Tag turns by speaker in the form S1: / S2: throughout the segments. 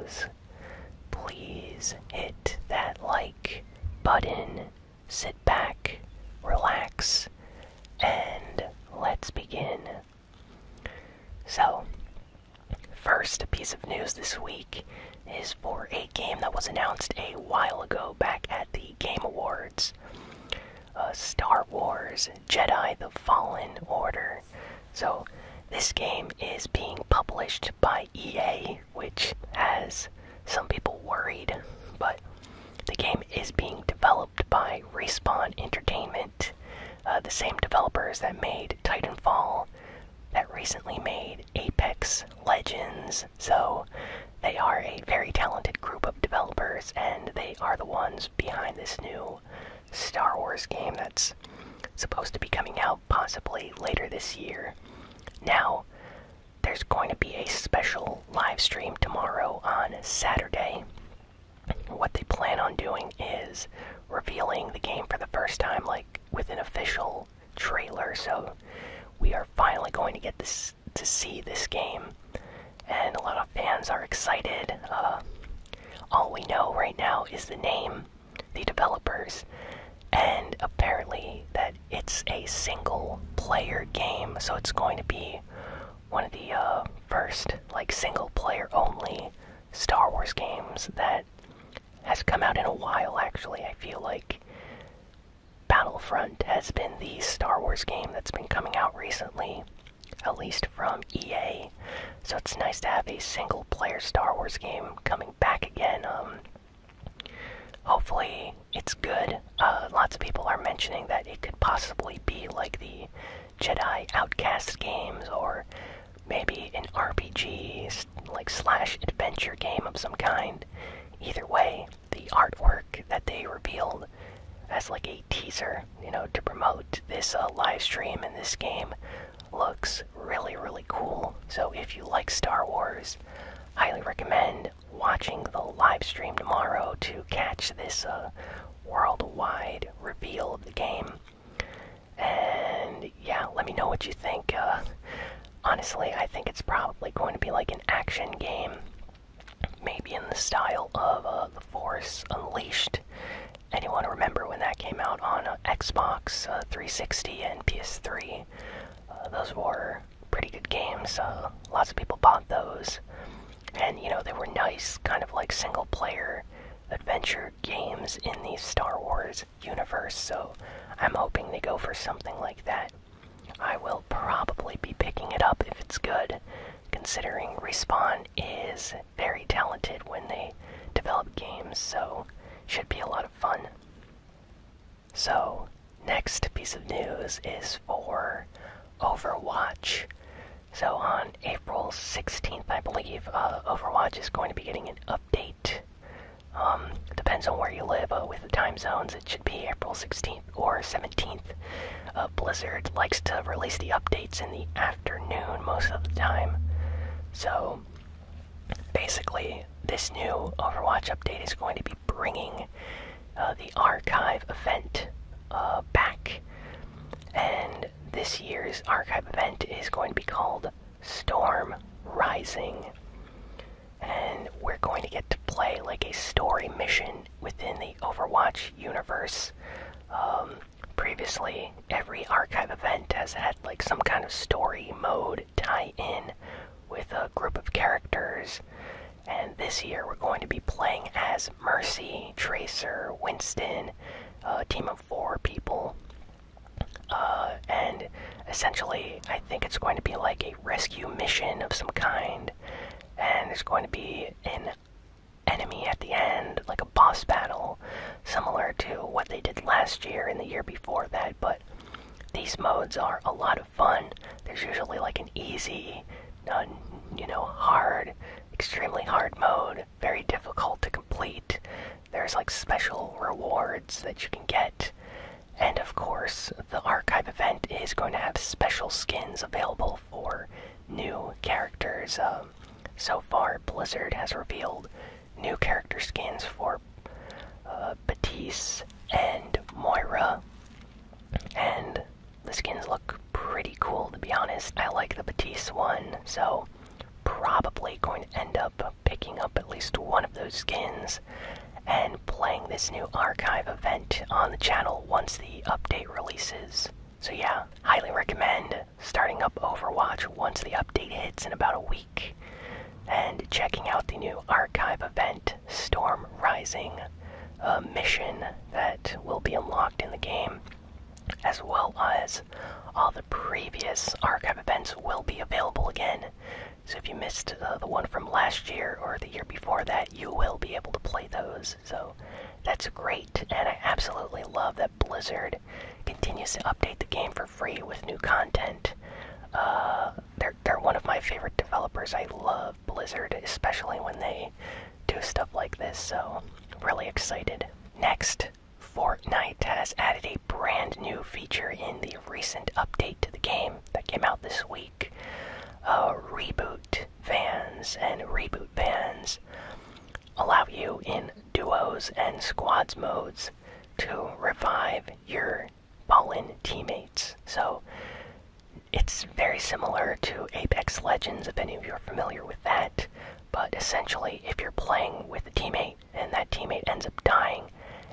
S1: videos, please hit that like button, sit back, relax, and let's begin. So, first piece of news this week is for a game that was announced a while ago back at the Game Awards. Star Wars Jedi The Fallen Order. So, this game is being published by EA, which has some people worried, but the game is being developed by Respawn Entertainment, the same developers that made Titanfall, that recently made Apex Legends. So they are a very talented group of developers, and they are the ones behind this new Star Wars game that's supposed to be coming out possibly later this year. Now, there's going to be a special live stream tomorrow on Saturday. What they plan on doing is revealing the game for the first time, like with an official trailer. So we are finally going to get to see this game, and a lot of fans are excited. All we know right now is the name, the developers, and apparently that it's a single player game, so it's going to be one of the first single player only Star Wars games that has come out in a while. Actually, I feel like Battlefront has been the Star Wars game that's been coming out recently, at least from EA, so it's nice to have a single player Star Wars game coming back again. Hopefully it's good. Lots of people are mentioning that it could possibly be like the Jedi Outcast games, or maybe an RPG slash adventure game of some kind. Either way, the artwork that they revealed as like a teaser, to promote this live stream in this game looks really, really cool. So if you like Star Wars, highly recommend watching the live stream tomorrow to catch this worldwide reveal of the game. And yeah, let me know what you think. Honestly, I think it's probably going to be like an action game, maybe in the style of The Force Unleashed. Anyone remember when that came out on Xbox 360 and PS3? Those were pretty good games. Lots of people bought those. And, they were nice, kind of like single-player adventure games in the Star Wars universe, so I'm hoping they go for something like that. I will probably be picking it up if it's good, considering Respawn is very talented when they develop games, so should be a lot of fun. So, next piece of news is for Overwatch. So on April 16th, I believe, Overwatch is going to be getting an update. Depends on where you live with the time zones. It should be April 16th or 17th. Blizzard likes to release the updates in the afternoon most of the time. So basically, this new Overwatch update is going to be bringing the archive event back. And this year's archive event is going to be called Storm Rising. And we're going to get to play like a story mission within the Overwatch universe. Previously, every archive event has had like some kind of story mode tie-in with a group of characters. And this year we're going to be playing as Mercy, Tracer, Winston, a team of 4 people. And essentially, I think it's going to be like a rescue mission of some kind, and there's going to be an enemy at the end, like a boss battle, similar to what they did last year and the year before that, but these modes are a lot of fun. There's usually like an easy, hard, extremely hard mode, very difficult to complete. There's like special rewards that you can get. And of course, the archive event is going to have special skins available for new characters. So far, Blizzard has revealed new character skins for Batiste and Moira. And the skins look pretty cool, to be honest. I like the Batiste one, so probably going to end up picking up at least one of those skins and playing this new archive event on the channel once the update releases. So yeah, highly recommend starting up Overwatch once the update hits in about a week, and checking out the new archive event, Storm Rising mission that will be unlocked in the game, as well as all the previous archive events will be available again. So if you missed the one from last year or the year before that, you will be able to play those. So that's great, and I absolutely love that Blizzard continues to update the game for free with new content. They're one of my favorite developers. I love Blizzard, especially when they do stuff like this, so really excited. Next, Fortnite has added a brand new feature in the recent update to the game that came out this week. Reboot vans, and reboot vans allow you in duos and squads modes to revive your fallen teammates. So it's very similar to Apex Legends, if any of you are familiar with that, but essentially if you're playing with a teammate and that teammate ends up dying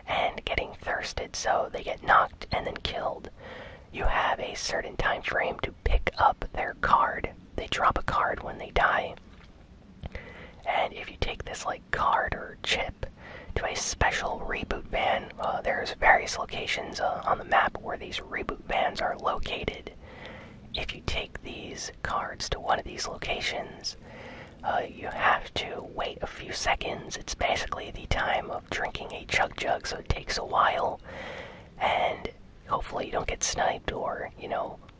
S1: and getting thirsted, so they get knocked and then killed, you have a certain time frame to pick up their card. They drop a card when they die, and if you take this like card or chip to a special reboot van, there's various locations on the map where these reboot vans are located. If you take these cards to one of these locations, you have to wait a few seconds. It's basically the time of drinking a chug jug, so it takes a while, and hopefully you don't get sniped or,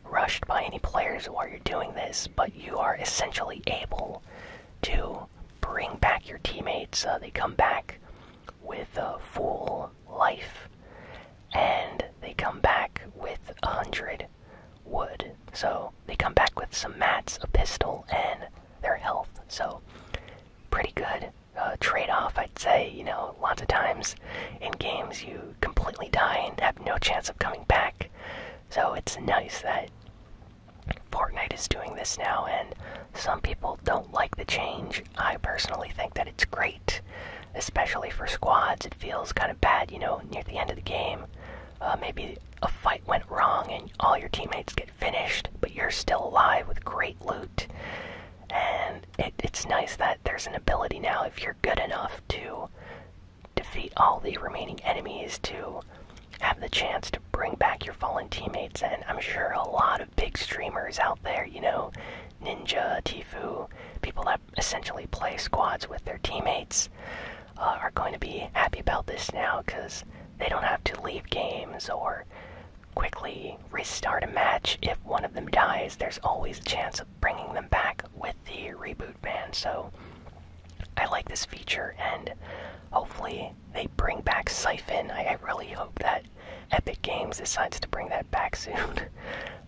S1: rushed by any players while you're doing this, but you are essentially able to bring back your teammates. They come back with full life, and they come back with 100 wood. So they come back with some mats, a pistol, and their health. So pretty good trade-off, I'd say. Lots of times in games you completely die and have no chance of coming back. So it's nice that Fortnite is doing this now, and some people don't like the change. I personally think that it's great, especially for squads. It feels kind of bad, near the end of the game. Maybe a fight went wrong and all your teammates get finished, but you're still alive with great loot. And it's nice that there's an ability now, if you're good enough to defeat all the remaining enemies, to have the chance to bring back your fallen teammates. And I'm sure a lot of big streamers out there, Ninja, Tfue, people that essentially play squads with their teammates, are going to be happy about this now, because they don't have to leave games or quickly restart a match. If one of them dies, there's always a chance of bringing them back with the reboot van. So I like this feature, and hopefully they bring back Siphon. I really hope that Epic Games decides to bring that back soon.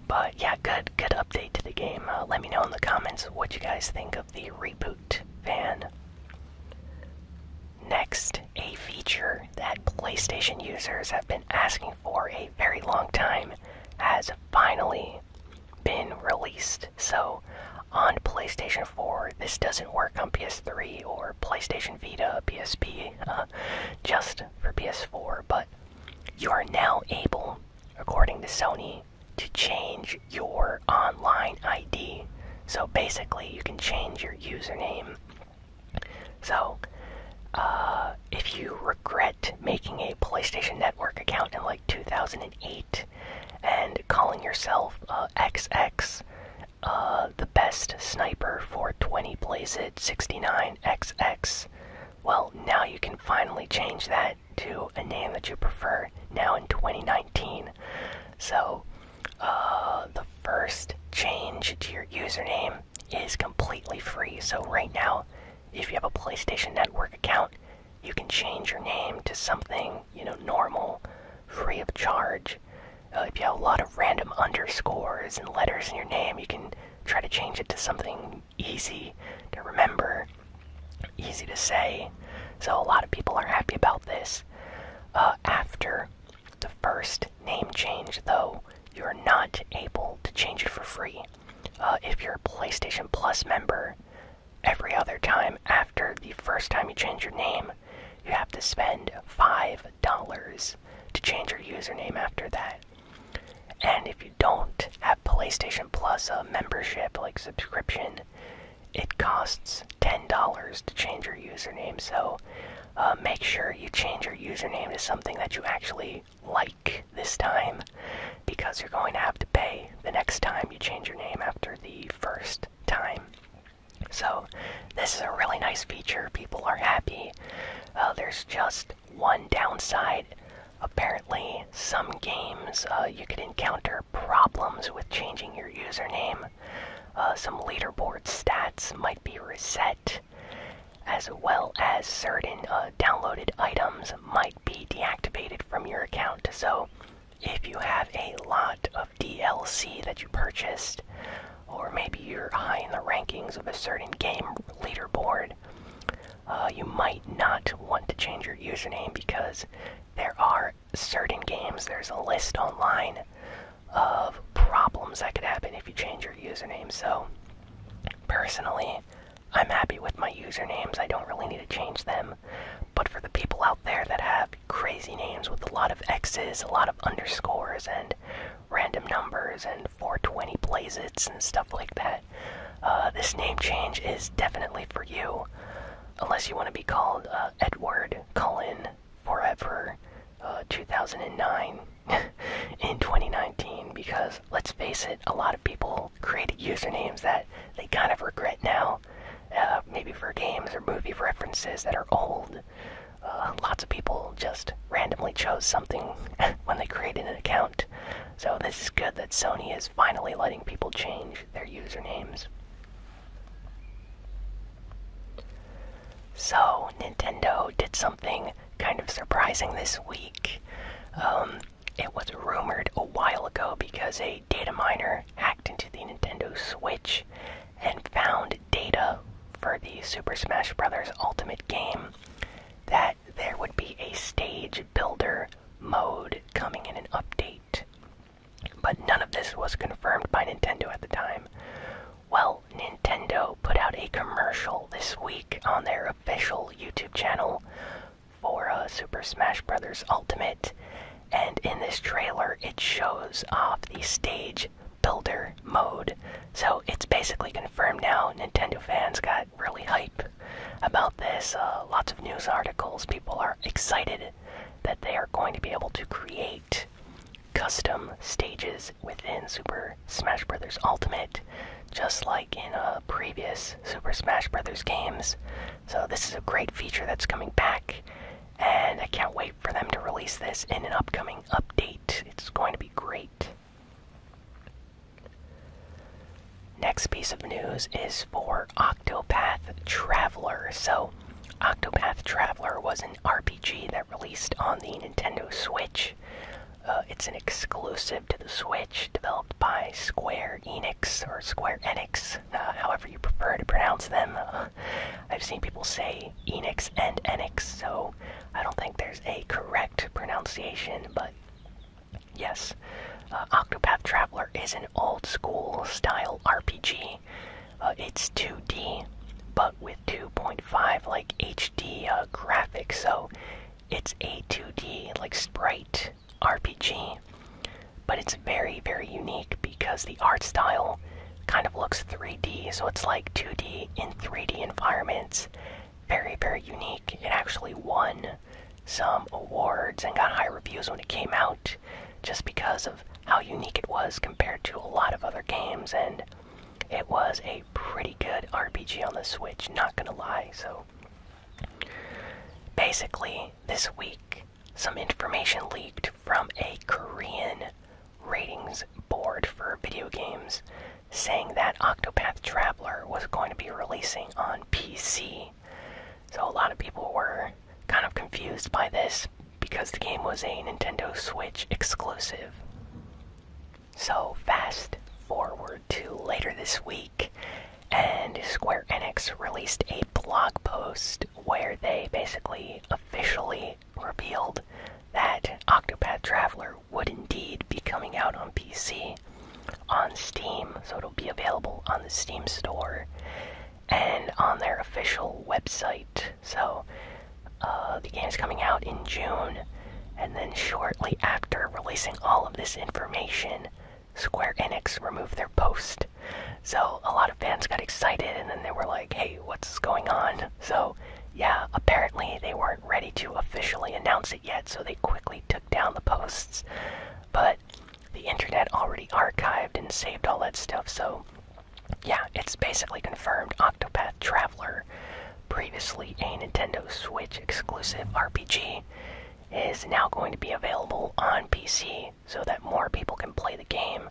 S1: But yeah, good update to the game. Let me know in the comments what you guys think of the reboot van. Next, a feature that PlayStation users have been asking for a very long time has finally been released. So on PlayStation 4, this doesn't work on PS3 or PlayStation Vita, PSP, just for PS4, but you are now able, according to Sony, to change your online ID. So basically, you can change your username. So if you regret making a PlayStation Network account in like 2008 and calling yourself XX, the best sniper for 20 Blazed 69XX, well, now you can finally change that to a name that you prefer now in 2019. So the first change to your username is completely free. So right now, if you have a PlayStation Network account, you can change your name to something, normal, free of charge. If you have a lot of random underscores and letters in your name, you can try to change it to something easy to remember, easy to say. So a lot of people are happy about this. After the first name change, though, you're not able to change it for free. If you're a PlayStation Plus member, every other time after the first time you change your name, you have to spend $5 to change your username after that. And if you don't have PlayStation Plus membership, like subscription, it costs $10 to change your username. So make sure you change your username to something that you actually like this time, because you're going to have to pay the next time you change your name after the first time. So this is a really nice feature. People are happy. There's just one downside. Apparently, some games you could encounter problems with changing your username. Some leaderboard stats might be reset, as well as certain downloaded items might be deactivated from your account. So if you have a lot of DLC that you purchased, or maybe you're high in the rankings of a certain game leaderboard, you might not want to change your username, because there are certain games, there's a list online of problems that could happen if you change your username. So personally, I'm happy with my usernames. I don't really need to change them. But for the people out there that have crazy names with a lot of X's, a lot of underscores, and random numbers, and 420 blazits and stuff like that, this name change is definitely for you. Unless you want to be called Edward Cullen Forever 2009 in 2019, because let's face it, a lot of people created usernames that they kind of regret now, maybe for games or movie references that are old. Lots of people just randomly chose something when they created an account. So this is good that Sony is finally letting people change their usernames. So, Nintendo did something kind of surprising this week. It was rumored a while ago because a data miner hacked into the Nintendo Switch and found data for the Super Smash Bros. Ultimate game that there would be a stage builder mode coming in an update. But none of this was confirmed by Nintendo at the time. Well, Nintendo put out a commercial this week on their official YouTube channel for Super Smash Bros. Ultimate, and in this trailer it shows off the stage builder mode. So it's basically confirmed now. Nintendo fans got really hype about this. Lots of news articles. People are excited that they are going to be able to create custom stages within Super Smash Bros. Ultimate, just like in previous Super Smash Bros. Games. So this is a great feature that's coming back, and I can't wait for them to release this in an upcoming update. It's going to be great. Next piece of news is for Octopath Traveler. So, Octopath Traveler was an RPG that released on the Nintendo Switch. It's an exclusive to the Switch, developed by Square Enix, or Square Enix, however you prefer to pronounce them. I've seen people say Enix and Enix, so I don't think there's a correct pronunciation, but yes. Octopath Traveler is an old-school style RPG. It's 2D, but with 2.5 like HD graphics, so it's a 2D like sprite RPG. But it's very, very unique because the art style kind of looks 3D, so it's like 2D in 3D environments. Very, very unique. It actually won some awards and got high reviews when it came out, just because of how unique it was compared to a lot of other games, and it was a pretty good RPG on the Switch, not gonna lie. So basically, this week, some information leaked from a Korean ratings board for video games, saying that Octopath Traveler was going to be releasing on PC. So a lot of people were kind of confused by this, because the game was a Nintendo Switch exclusive. So fast forward to later this week, and Square Enix released a blog post where they basically officially revealed that Octopath Traveler would indeed be coming out on PC on Steam, so it'll be available on the Steam store. and on their official website. So the game's coming out in June, and then shortly after releasing all of this information, Square Enix removed their post. So a lot of fans got excited, and then they were like, hey, what's going on? So yeah, apparently they weren't ready to officially announce it yet, so they quickly took down the posts. But the internet already archived and saved all that stuff, so yeah, it's basically confirmed. Octopath Traveler, previously a Nintendo Switch exclusive RPG, is now going to be available on PC so that more people can play the game.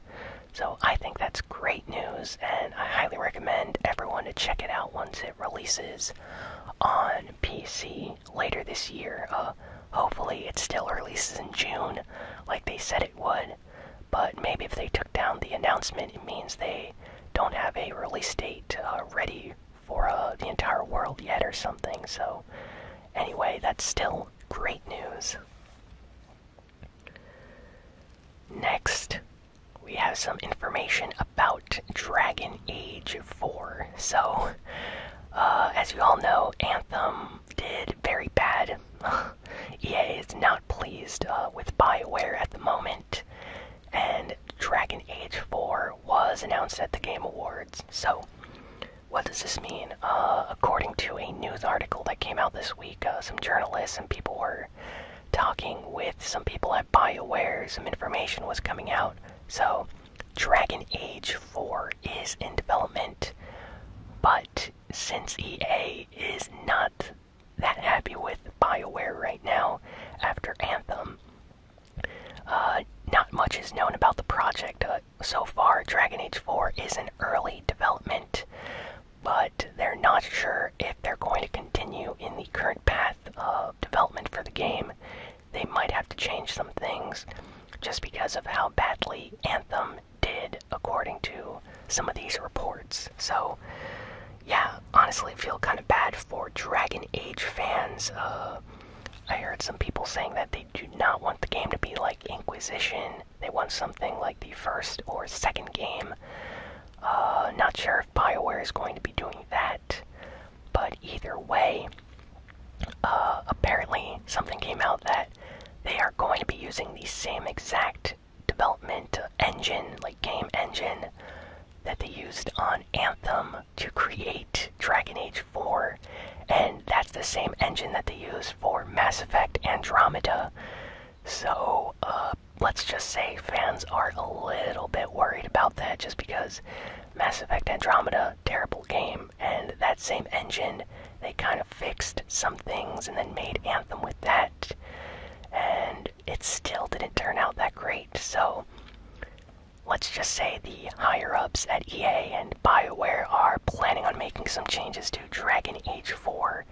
S1: So I think that's great news, and I highly recommend everyone to check it out once it releases on PC later this year. Hopefully it still releases in June like they said it would, but maybe if they took down the announcement, it means they don't have a release date ready for the entire world yet or something. So anyway, that's still great news. Next, we have some information about Dragon Age 4. So, as you all know, Anthem did very bad. EA is not pleased with BioWare at the moment, and Dragon Age 4 was announced at the Game Awards. So, what does this mean? According to a news article that came out this week, some journalists and people were talking with some people at BioWare. Some information was coming out. So, Dragon Age 4 is in development, but since EA is not that happy with BioWare right now after Anthem, not much is known about the project. So far, Dragon Age 4 is in early development, but they're not sure if they're going to continue in the current path of development for the game. They might have to change some things just because of how badly Anthem did, according to some of these reports. So, yeah, honestly, I feel kind of bad for Dragon Age fans. I heard some people saying that they do not want the game to be like Inquisition. They want something like the first or second game. Not sure if BioWare is going to be doing that, but either way, apparently something came out that they are going to be using the same exact development engine, like game engine, that they used on Anthem to create Dragon Age 4, and that's the same engine that they use for Mass Effect Andromeda. So, let's just say fans are a little bit worried about that, just because Mass Effect Andromeda, terrible game, and that same engine, they kind of fixed some things and then made Anthem with that, and it still didn't turn out that great. So let's just say the higher-ups at EA and BioWare are planning on making some changes to Dragon Age 4,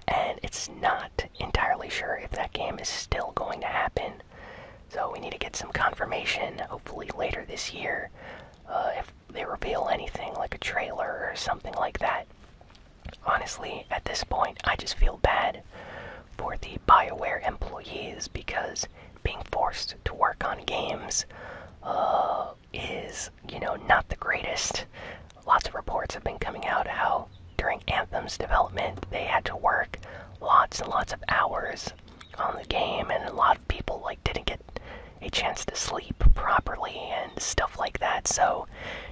S1: and it's not entirely sure if that game is still going to happen. So we need to get some confirmation, hopefully later this year, if they reveal anything like a trailer or something like that. Honestly, at this point, I just feel bad for the BioWare employees, because being forced to work on games is, not the greatest. Lots of reports have been coming out how during Anthem's development they had to work lots and lots of hours on the game, and a lot of people didn't get a chance to sleep properly and stuff like that. So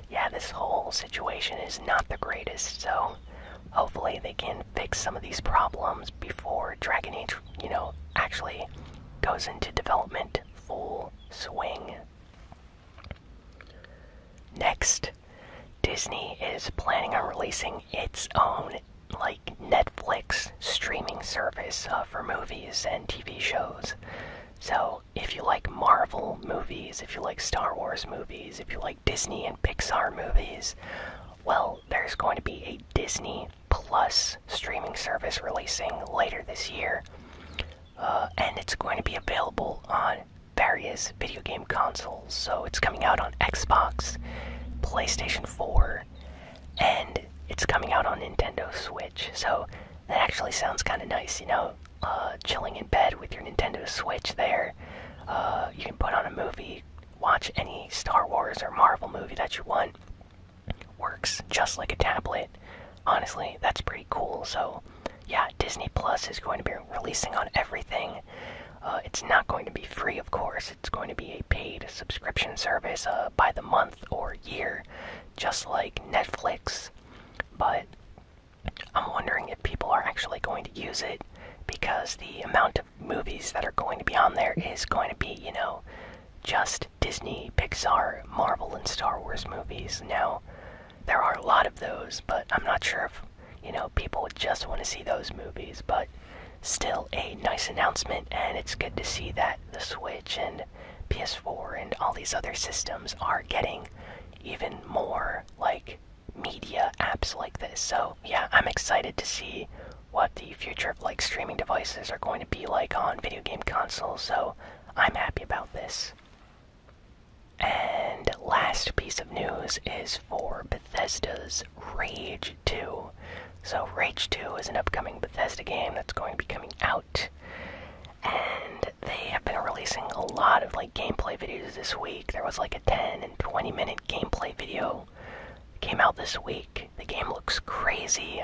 S1: yeah, this whole situation is not the greatest. So hopefully they can fix some of these problems before Dragon Age, actually goes into development full swing. Next, Disney is planning on releasing its own Netflix streaming service for movies and TV shows. So if you like Marvel movies, if you like Star Wars movies, if you like Disney and Pixar movies, well, there's going to be a Disney Plus streaming service releasing later this year, and it's going to be available on various video game consoles. So it's coming out on Xbox, PlayStation 4, and it's coming out on Nintendo Switch. So that actually sounds kind of nice, chilling in bed with your Nintendo Switch there. You can put on a movie, watch any Star Wars or Marvel movie that you want. Works just like a tablet. honestly, that's pretty cool. So, yeah, Disney Plus is going to be releasing on everything. It's not going to be free, of course. It's going to be a paid subscription service by the month or year, just like Netflix. But I'm wondering if people are actually going to use it, because the amount of movies that are going to be on there is going to be, just Disney, Pixar, Marvel, and Star Wars movies. Now, there are a lot of those, but I'm not sure if, people would just want to see those movies. But still a nice announcement, and it's good to see that the Switch and PS4 and all these other systems are getting even more, media apps like this. So, yeah, I'm excited to see what the future of, streaming devices are going to be like on video game consoles, so I'm happy about this. And last piece of news is for Bethesda's Rage 2. So Rage 2 is an upcoming Bethesda game that's going to be coming out. And they have been releasing a lot of gameplay videos this week. There was a 10 and 20 minute gameplay video came out this week. The game looks crazy,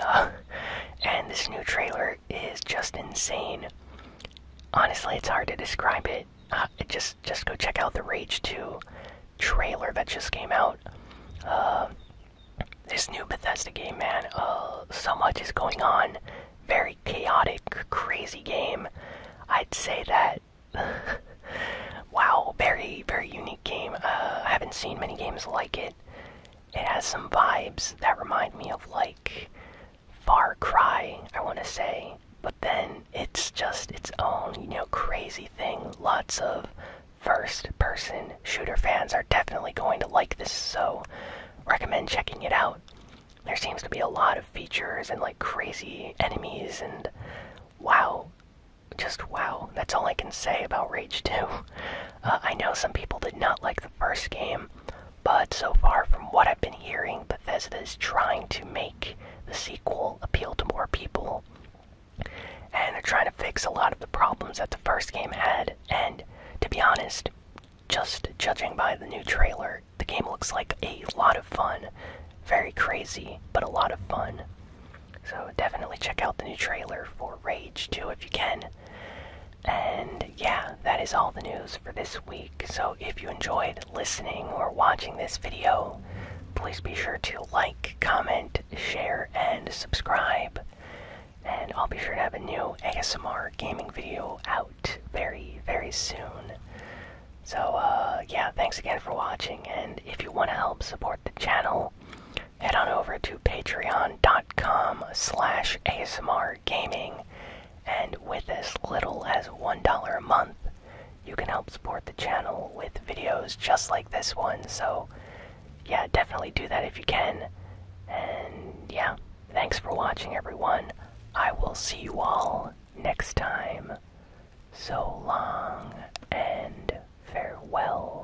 S1: and this new trailer is just insane. Honestly, it's hard to describe it. Just go check out the Rage 2 trailer that just came out. This new Bethesda game, man, so much is going on. Very chaotic, crazy game. I'd say that. Wow, very, very unique game. I haven't seen many games like it. It has some vibes that remind me of, Far Cry, I want to say. But then it's just its own, crazy thing. Lots of first-person shooter fans are definitely going to like this, so recommend checking it out. There seems to be a lot of features and, crazy enemies, and wow. Just wow. That's all I can say about Rage 2. I know some people did not like the first game, but so far from what I've been hearing, Bethesda is trying to make the sequel appeal to more people. And they're trying to fix a lot of the problems that the first game had. And to be honest, just judging by the new trailer, the game looks like a lot of fun. Very crazy, but a lot of fun. So definitely check out the new trailer for Rage 2 if you can. And yeah, that is all the news for this week. So if you enjoyed listening or watching this video, please be sure to like, comment, share, and subscribe. And I'll be sure to have a new ASMR gaming video out very, very soon. So yeah, thanks again for watching, and if you want to help support the channel, head on over to patreon.com/ASMRGaming. And with as little as $1 a month, you can help support the channel with videos just like this one. So, yeah, definitely do that if you can. And, yeah, thanks for watching, everyone. I will see you all next time. So long, and farewell.